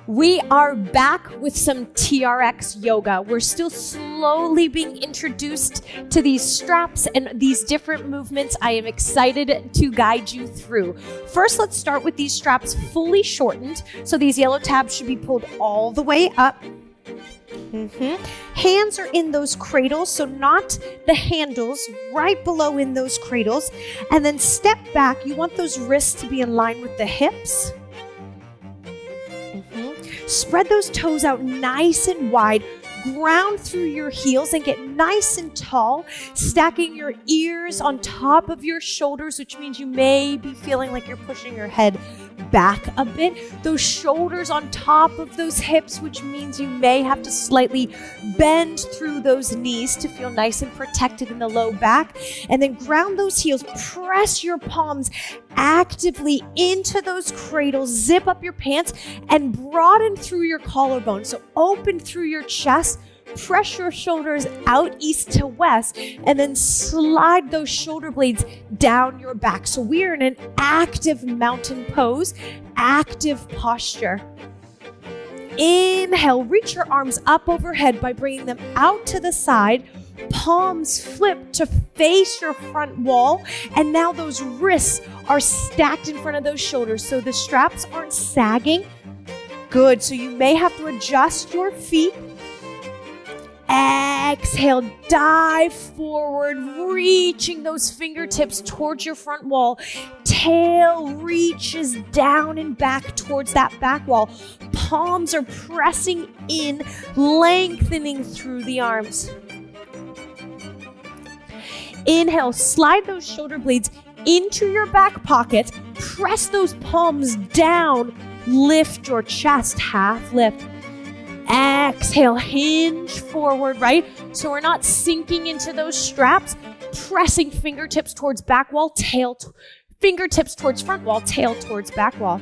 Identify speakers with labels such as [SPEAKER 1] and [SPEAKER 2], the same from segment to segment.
[SPEAKER 1] We are back with some TRX yoga. We're still slowly being introduced to these straps and these different movements. I am excited to guide you through. First, let's start with these straps fully shortened. So these yellow tabs should be pulled all the way up. Hands are in those cradles, so not the handles, right below in those cradles. And then step back. You want those wrists to be in line with the hips. Spread those toes out nice and wide. Ground through your heels and get nice and tall, stacking your ears on top of your shoulders, which means you may be feeling like you're pushing your head back a bit. Those shoulders on top of those hips, which means you may have to slightly bend through those knees to feel nice and protected in the low back. And then ground those heels, press your palms actively into those cradles, zip up your pants and broaden through your collarbone. So open through your chest, press your shoulders out east to west, and then slide those shoulder blades down your back. So we're in an active mountain pose, active posture. Inhale, reach your arms up overhead by bringing them out to the side. Palms flip to face your front wall. And now those wrists are stacked in front of those shoulders so the straps aren't sagging. Good. So you may have to adjust your feet. Exhale, dive forward, reaching those fingertips towards your front wall. Tail reaches down and back towards that back wall. Palms are pressing in, lengthening through the arms. Inhale, slide those shoulder blades into your back pocket. Press those palms down. Lift your chest, half lift. Exhale, hinge forward, right? So we're not sinking into those straps. Pressing fingertips towards back wall, fingertips towards front wall, tail towards back wall.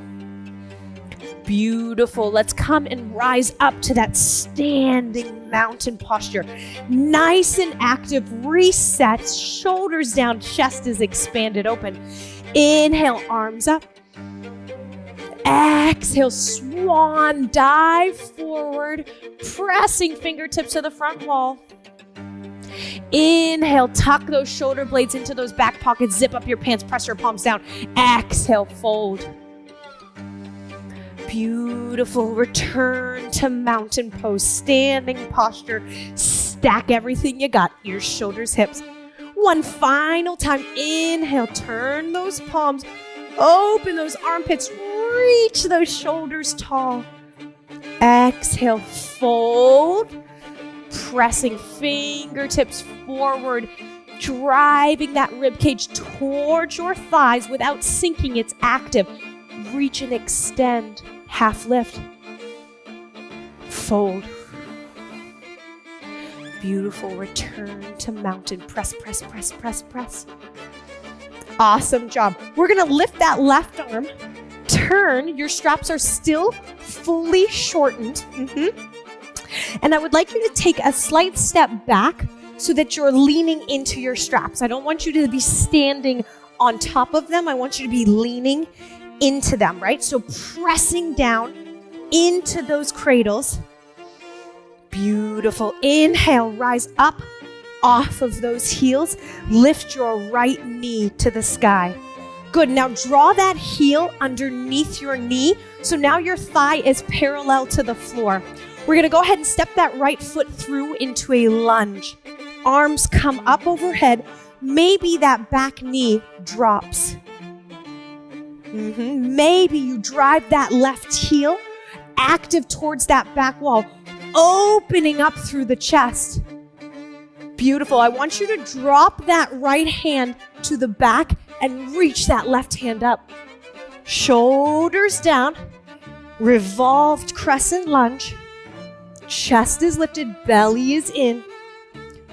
[SPEAKER 1] Beautiful. Let's come and rise up to that standing mountain posture. Nice and active. Reset. Shoulders down. Chest is expanded open. Inhale, arms up. Exhale, swan dive forward. Pressing fingertips to the front wall. Inhale, tuck those shoulder blades into those back pockets. Zip up your pants. Press your palms down. Exhale, fold. Beautiful. Return to mountain pose, standing posture. Stack everything you got, ears, shoulders, hips. One final time. Inhale, turn those palms, open those armpits, reach those shoulders tall. Exhale, fold. Pressing fingertips forward, driving that rib cage towards your thighs without sinking. It's active. Reach and extend. Half lift. Fold. Beautiful. Return to mountain. Press, press, press, press, press. Awesome job. We're going to lift that left arm. Turn. Your straps are still fully shortened. And I would like you to take a slight step back so that you're leaning into your straps. I don't want you to be standing on top of them. I want you to be leaning into them, right? So pressing down into those cradles. Beautiful. Inhale, rise up off of those heels. Lift your right knee to the sky. Good. Now draw that heel underneath your knee. So now your thigh is parallel to the floor. We're going to go ahead and step that right foot through into a lunge. Arms come up overhead. Maybe that back knee drops. Maybe you drive that left heel active towards that back wall, opening up through the chest. Beautiful. I want you to drop that right hand to the back and reach that left hand up. Shoulders down, revolved crescent lunge. Chest is lifted, belly is in.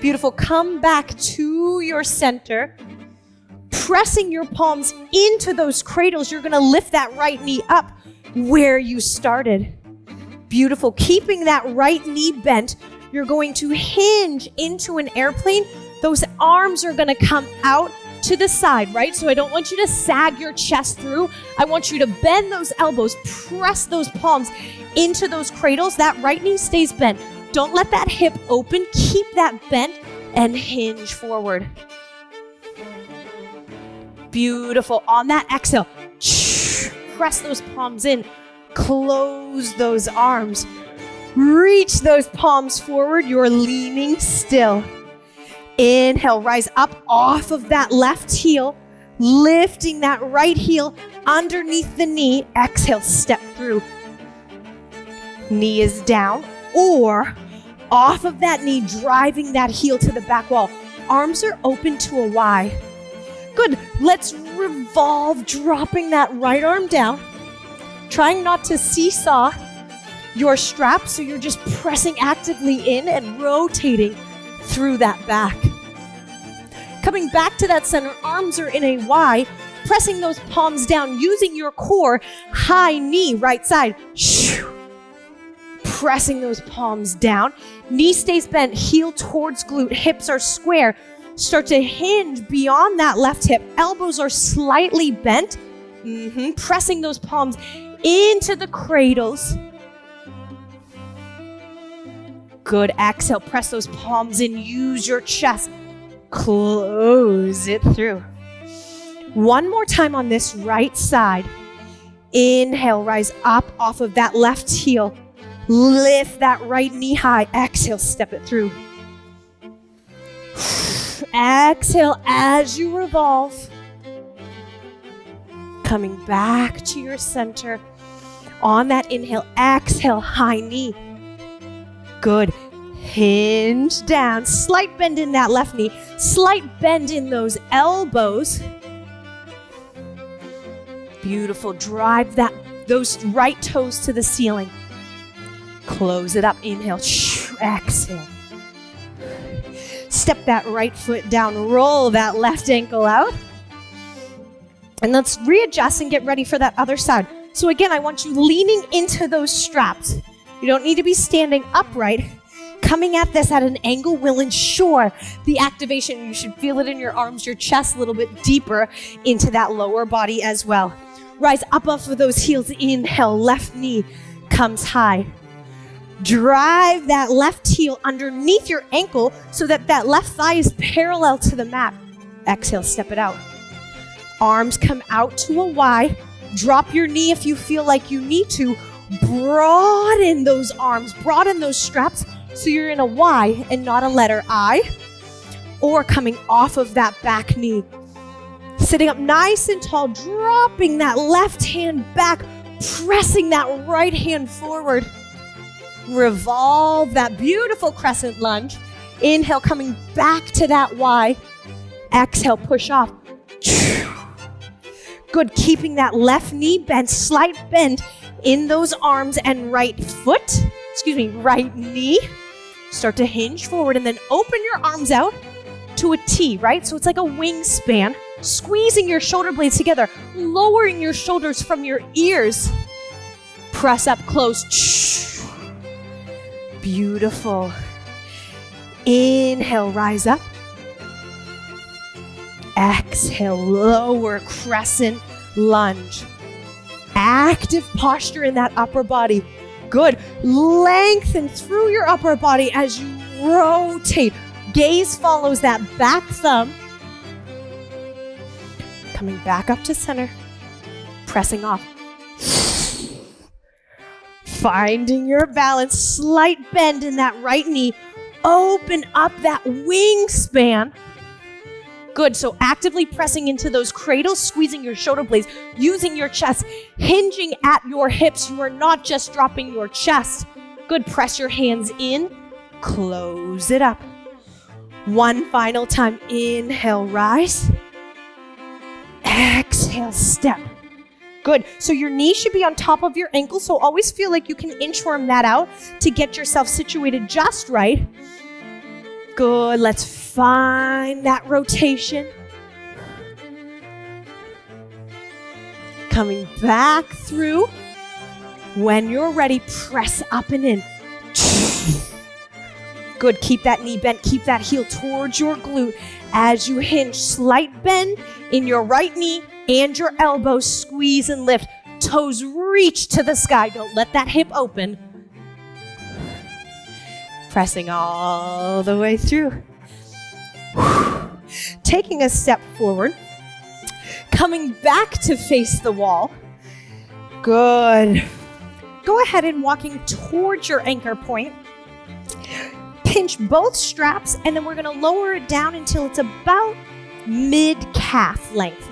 [SPEAKER 1] Beautiful. Come back to your center. Pressing your palms into those cradles, you're going to lift that right knee up where you started. Beautiful. Keeping that right knee bent, you're going to hinge into an airplane. Those arms are going to come out to the side, right? So I don't want you to sag your chest through. I want you to bend those elbows, press those palms into those cradles. That right knee stays bent. Don't let that hip open. Keep that bent and hinge forward. Beautiful. On that exhale, press those palms in. Close those arms. Reach those palms forward. You're leaning still. Inhale, rise up off of that left heel, lifting that right heel underneath the knee. Exhale, step through. Knee is down, or off of that knee, driving that heel to the back wall. Arms are open to a Y. Good. Let's revolve, dropping that right arm down, trying not to seesaw your strap, so you're just pressing actively in and rotating through that back. Coming back to that center, arms are in a Y, pressing those palms down, using your core, high knee, right side. Pressing those palms down. Knee stays bent, heel towards glute, hips are square. Start to hinge beyond that left hip. Elbows are slightly bent. Pressing those palms into the cradles. Good. Exhale, press those palms in, use your chest. Close it through. One more time on this right side. Inhale, rise up off of that left heel. Lift that right knee high. Exhale, step it through. Exhale as you revolve. Coming back to your center. On that inhale, exhale, high knee. Good. Hinge down. Slight bend in that left knee. Slight bend in those elbows. Beautiful. Drive those right toes to the ceiling. Close it up. Inhale. Exhale. Step that right foot down. Roll that left ankle out. And let's readjust and get ready for that other side. So again, I want you leaning into those straps. You don't need to be standing upright. Coming at this at an angle will ensure the activation. You should feel it in your arms, your chest, a little bit deeper into that lower body as well. Rise up off of those heels. Inhale, left knee comes high. Drive that left heel underneath your ankle so that that left thigh is parallel to the mat. Exhale, step it out. Arms come out to a Y. Drop your knee if you feel like you need to. Broaden those arms, broaden those straps so you're in a Y and not a letter I. Or coming off of that back knee. Sitting up nice and tall, dropping that left hand back, pressing that right hand forward. Revolve that beautiful crescent lunge. Inhale, coming back to that Y. Exhale, push off. Good, keeping that left knee bent, slight bend in those arms and right knee. Start to hinge forward and then open your arms out to a T, right? So it's like a wingspan, squeezing your shoulder blades together, lowering your shoulders from your ears. Press up close. Beautiful. Inhale, rise up. Exhale, lower crescent lunge. Active posture in that upper body. Good. Lengthen through your upper body as you rotate. Gaze follows that back thumb. Coming back up to center. Pressing off. Finding your balance. Slight bend in that right knee. Open up that wingspan. Good, so actively pressing into those cradles, squeezing your shoulder blades, using your chest, hinging at your hips. You are not just dropping your chest. Good, press your hands in, close it up. One final time, inhale, rise. Exhale, step. Good, so your knee should be on top of your ankle, so always feel like you can inchworm that out to get yourself situated just right. Good, let's find that rotation. Coming back through. When you're ready, press up and in. Good, keep that knee bent, keep that heel towards your glute as you hinge. Slight bend in your right knee and your elbow, squeeze and lift. Toes reach to the sky, don't let that hip open. Pressing all the way through. Taking a step forward, coming back to face the wall. Good. Go ahead and walking towards your anchor point. Pinch both straps, and then we're going to lower it down until it's about mid-calf length.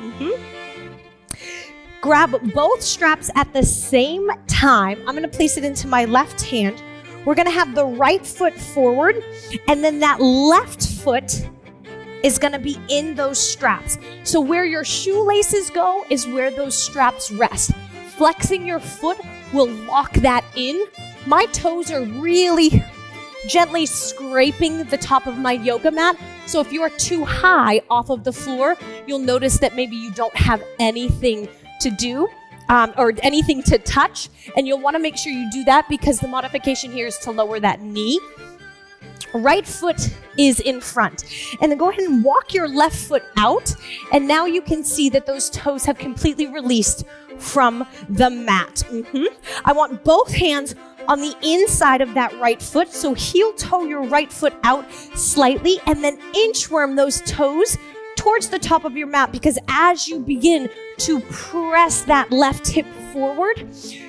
[SPEAKER 1] Grab both straps at the same time. I'm going to place it into my left hand. We're going to have the right foot forward, and then that left foot is going to be in those straps. So where your shoelaces go is where those straps rest. Flexing your foot will lock that in. My toes are really gently scraping the top of my yoga mat. So if you are too high off of the floor, you'll notice that maybe you don't have anything to do or anything to touch. And you'll want to make sure you do that because the modification here is to lower that knee. Right foot is in front. And then go ahead and walk your left foot out. And now you can see that those toes have completely released from the mat. I want both hands on the inside of that right foot. So heel toe your right foot out slightly and then inchworm those toes towards the top of your mat, because as you begin to press that left hip forward,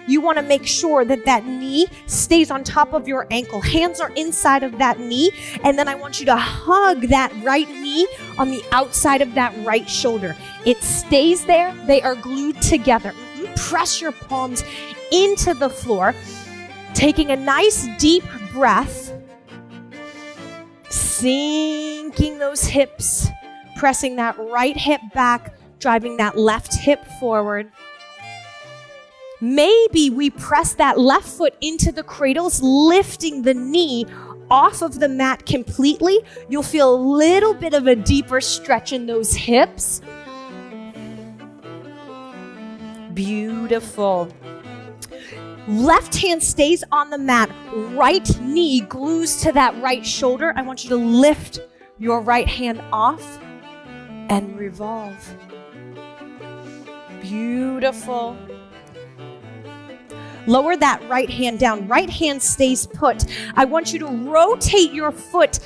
[SPEAKER 1] you want to make sure that that knee stays on top of your ankle. Hands are inside of that knee, and then I want you to hug that right knee on the outside of that right shoulder. It stays there. They are glued together. Press your palms into the floor, taking a nice deep breath, sinking those hips, pressing that right hip back, driving that left hip forward. Maybe we press that left foot into the cradles, lifting the knee off of the mat completely. You'll feel a little bit of a deeper stretch in those hips. Beautiful. Left hand stays on the mat. Right knee glues to that right shoulder. I want you to lift your right hand off and revolve. Beautiful. Lower that right hand down. Right hand stays put. I want you to rotate your foot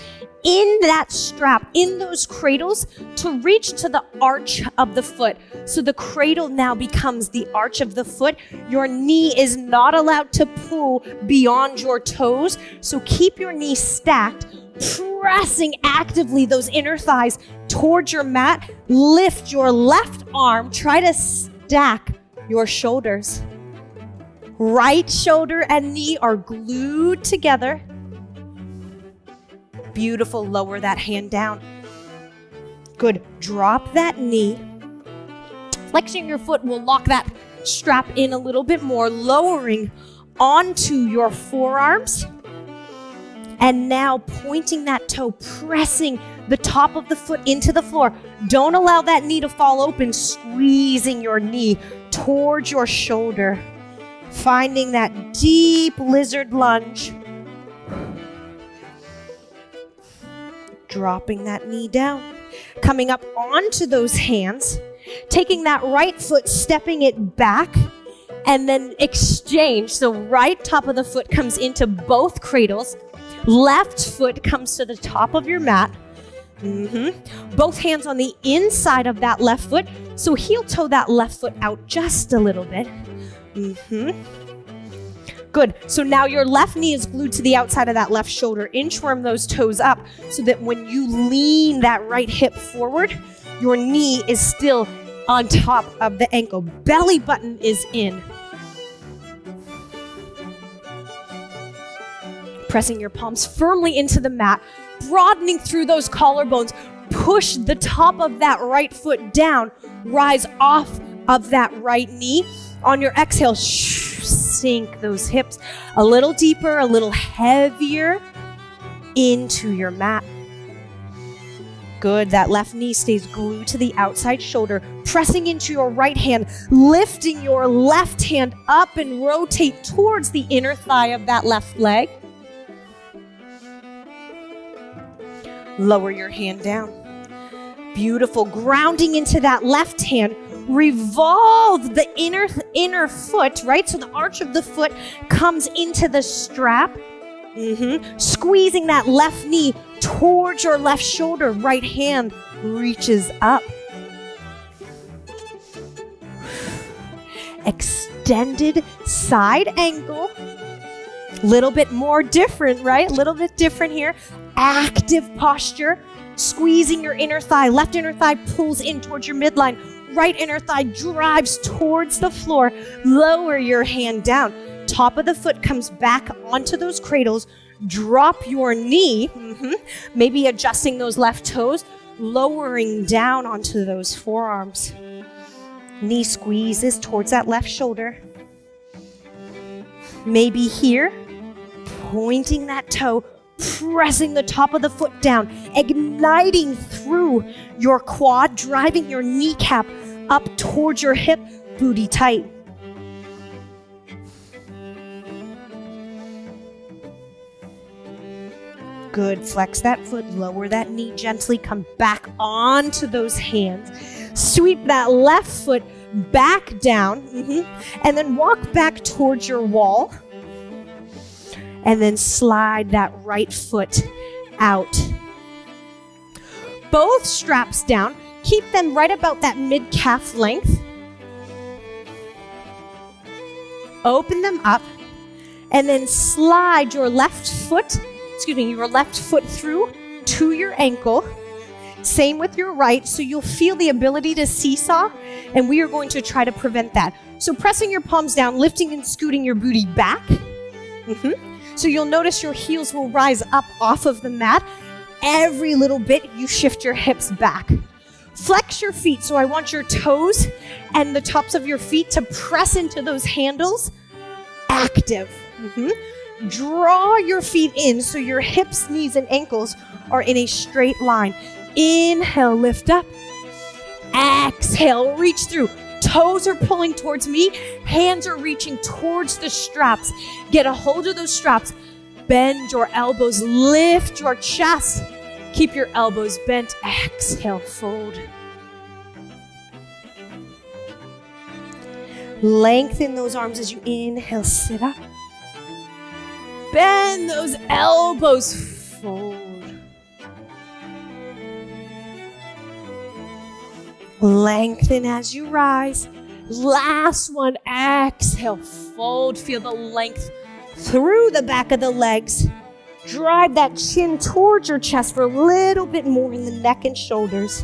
[SPEAKER 1] in that strap, in those cradles, to reach to the arch of the foot. So the cradle now becomes the arch of the foot. Your knee is not allowed to pull beyond your toes. So keep your knee stacked, pressing actively those inner thighs towards your mat. Lift your left arm. Try to stack your shoulders. Right shoulder and knee are glued together. Beautiful. Lower that hand down. Good. Drop that knee. Flexing your foot will lock that strap in a little bit more, lowering onto your forearms. And now pointing that toe, pressing the top of the foot into the floor. Don't allow that knee to fall open, squeezing your knee towards your shoulder. Finding that deep lizard lunge. Dropping that knee down. Coming up onto those hands. Taking that right foot, stepping it back. And then exchange. So right top of the foot comes into both cradles. Left foot comes to the top of your mat. Both hands on the inside of that left foot. So heel toe that left foot out just a little bit. Good. So now your left knee is glued to the outside of that left shoulder. Inchworm those toes up so that when you lean that right hip forward, your knee is still on top of the ankle. Belly button is in. Pressing your palms firmly into the mat, broadening through those collarbones. Push the top of that right foot down. Rise off of that right knee. On your exhale, sink those hips a little deeper, a little heavier into your mat. Good. That left knee stays glued to the outside shoulder. Pressing into your right hand, lifting your left hand up and rotate towards the inner thigh of that left leg. Lower your hand down. Beautiful. Grounding into that left hand. Revolve the inner foot, right? So the arch of the foot comes into the strap. Squeezing that left knee towards your left shoulder. Right hand reaches up. Extended side angle. Little bit more different, right? A little bit different here. Active posture. Squeezing your inner thigh. Left inner thigh pulls in towards your midline. Right inner thigh drives towards the floor. Lower your hand down. Top of the foot comes back onto those cradles. Drop your knee. Maybe adjusting those left toes. Lowering down onto those forearms. Knee squeezes towards that left shoulder. Maybe here, pointing that toe, pressing the top of the foot down, igniting through your quad, driving your kneecap up towards your hip, booty tight. Good. Flex that foot, lower that knee gently, come back onto those hands. Sweep that left foot back down, and then walk back towards your wall. And then slide that right foot out. Both straps down. Keep them right about that mid-calf length. Open them up. And then slide your left foot through to your ankle. Same with your right, so you'll feel the ability to seesaw, and we are going to try to prevent that. So pressing your palms down, lifting and scooting your booty back. So you'll notice your heels will rise up off of the mat. Every little bit, you shift your hips back. Flex your feet, so I want your toes and the tops of your feet to press into those handles. Active. Draw your feet in so your hips, knees, and ankles are in a straight line. Inhale, lift up. Exhale, reach through. Toes are pulling towards me. Hands are reaching towards the straps. Get a hold of those straps. Bend your elbows. Lift your chest. Keep your elbows bent. Exhale, fold. Lengthen those arms as you inhale, sit up. Bend those elbows, fold. Lengthen as you rise. Last one, exhale, fold. Feel the length through the back of the legs. Drive that chin towards your chest for a little bit more in the neck and shoulders.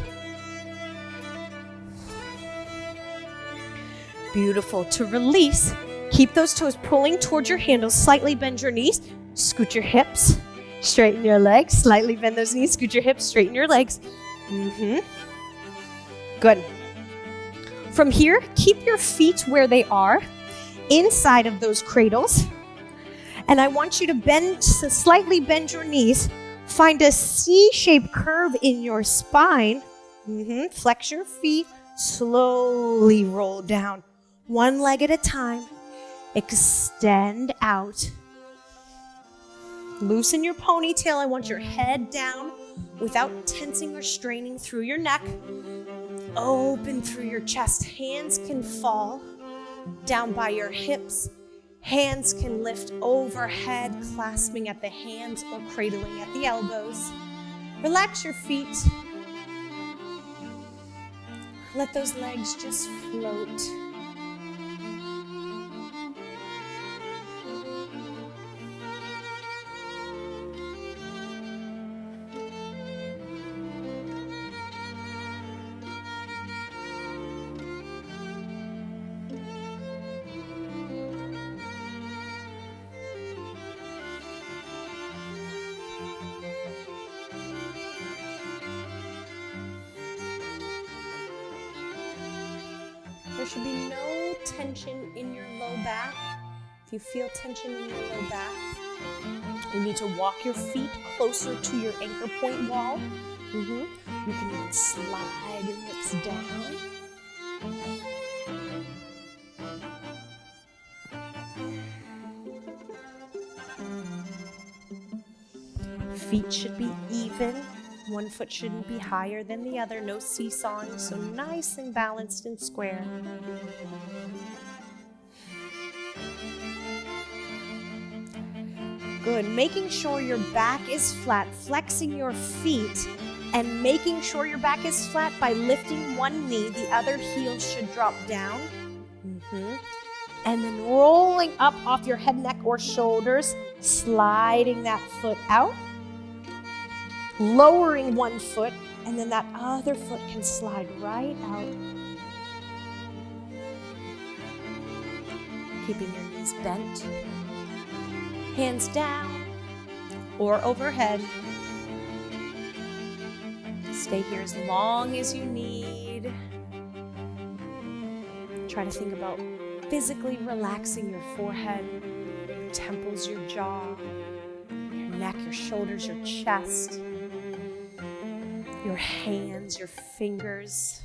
[SPEAKER 1] Beautiful. To release, keep those toes pulling towards your handles. Slightly bend your knees. Scoot your hips. Straighten your legs. Slightly bend those knees. Scoot your hips. Straighten your legs. Good. From here, keep your feet where they are, inside of those cradles. And I want you to slightly bend your knees. Find a C-shaped curve in your spine. Flex your feet. Slowly roll down. One leg at a time. Extend out. Loosen your ponytail. I want your head down without tensing or straining through your neck. Open through your chest. Hands can fall down by your hips. Hands can lift overhead, clasping at the hands or cradling at the elbows. Relax your feet. Let those legs just float. There should be no tension in your low back. If you feel tension in your low back, you need to walk your feet closer to your anchor point wall. You can even slide your hips down. Feet should be even One foot shouldn't be higher than the other, no seesawing, so nice and balanced and square. Good, making sure your back is flat, flexing your feet, and making sure your back is flat by lifting one knee, the other heel should drop down. And then rolling up off your head, neck, or shoulders, sliding that foot out, lowering one foot, and then that other foot can slide right out. Keeping your knees bent, hands down or overhead. Stay here as long as you need. Try to think about physically relaxing your forehead, your temples, your jaw, your neck, your shoulders, your chest, your hands, your fingers.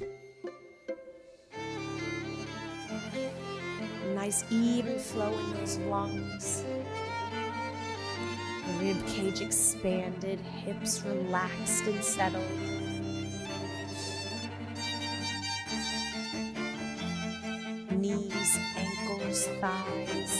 [SPEAKER 1] Nice even flow in those lungs. Rib cage expanded, hips relaxed and settled. Knees, ankles, thighs.